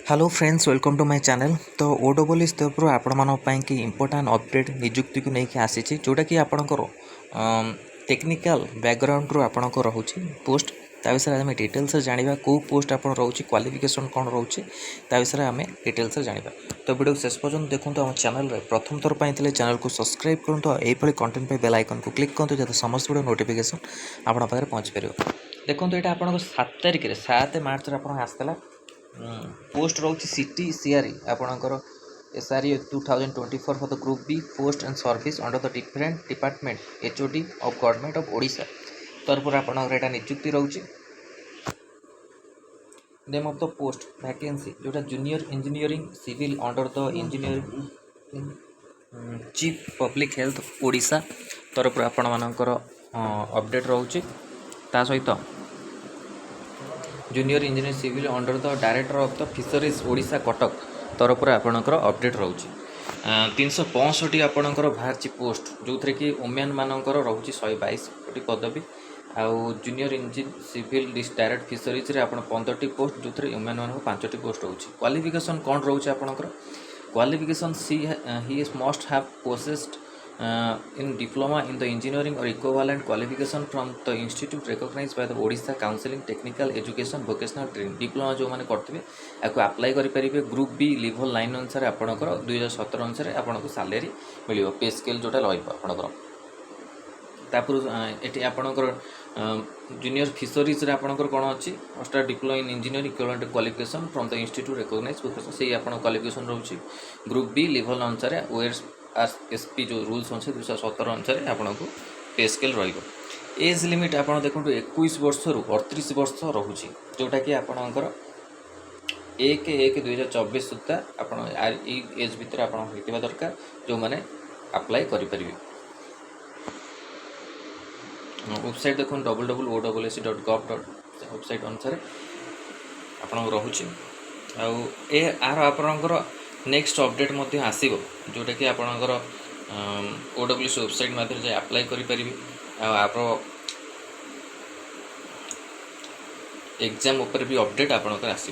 Hello friends welcome to my channel. तो OWS तरफ आपण कि इंपोर्टाट अपडेट निजुक्ति को लेकिन आसी जोटा कि आपणकर टेक्निकल बैकग्राउंड रू आपण रोचे पोस्ट ता विषय आम डिटेल्स जाना कौ पोस्ट आप रोचे क्वालिफिकेशन कौन रोचे ता विषय आम डिटेल्स जाना। तो वीडियो शेष पर्यटन देखो आम चैनल प्रथम थर पर चैनल को सब्सक्राइब करूँ यही कंटेंट बेल आइकन को क्लिक करूँ जब समस्त वीडियो नोटिफिकेशन आपण पाखे पहुँच पार। देखो यहाँ आप 7 तारिख 7 मार्च आप आसला पोस्ट रोचे सिटी सीआरई आपणकर एसआरई 2024 for the group B post and service under the different department HOD of government of Odisha तरफ आपणकर निजुक्ति रोचे। Name of the post vacancy जोटा junior engineering civil under the engineering chief public health Odisha तरफ आपणकर अपडेट रोचे। ता सहित junior engineer civil under the director of the fisheries Odisha Cuttack तरफ आपणकर अपडेट रोचे। 365 आपणकर बाहर पोस्ट जो थे कि वुमेन मानकर रोचे 122 पदवी आउ junior engineer civil direct fisheries रे आपण 15 पोस्ट जो थे वुमेन मान 5 पोस्ट रोचे। क्वालिफिकेशन कौन रोचे आपणकर qualification she he must have possessed in diploma in the engineering or equivalent qualification from the institute recognized by the Odisha Counseling Technical Education Vocational Training diploma जो मैंने करते आपको अप्लाई करेंगे। ग्रुप बी लेवल 9 अनुसार आपणकर 2017 अनुसार आपको salary मिल पे स्केल जोटा रहा ये आपणकर जूनियर फिशरीज आपणकर कौन अच्छी first diploma in engineer equivalent qualification from the institute recognised vocational से आप क्वालिफिकेशन रोचे। ग्रुप बी लेवल अनुसार ओएस एसपी जो रूल्स अच्छे 217 अनुसार आपको पे स्केल एज लिमिट आप देखो 21 वर्ष रु 38 वर्ष रोचे जोटा कि आपणकर 1/1/2024 सुधा आप एज भितर आप दरकार जो मैंने अप्लाई करेंगे। वेबसाइट देखो www.ows.gov वेबसाइट अनुसार आप रोचे आर आपणकर नेक्स्ट अपडेट आसो जोटा कि आपणकर ओडब्ल्यूएस वेबसाइट माध्यम से अप्लाई करेंगे। आप एग्जाम उपर भी अपडेट आपणकर आसो।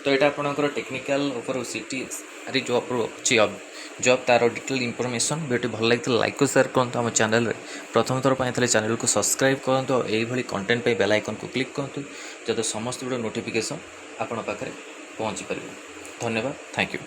तो यहाँ आपणकर टेक्निकल ऊपर सिटी जॉब अच्छी जॉब तार डिटेल इनफॉरमेशन वीडियो भल लगी लाइक को शेयर करूँ आम चैनल प्रथम थर पर चैनल को सब्सक्राइब करूँ और यही कंटेंट पे बेल आइकन को क्लिक करूँ जब समस्त वीडियो नोटिफिकेशन आपण पाखे पहुँची पार। धन्यवाद, थैंक यू।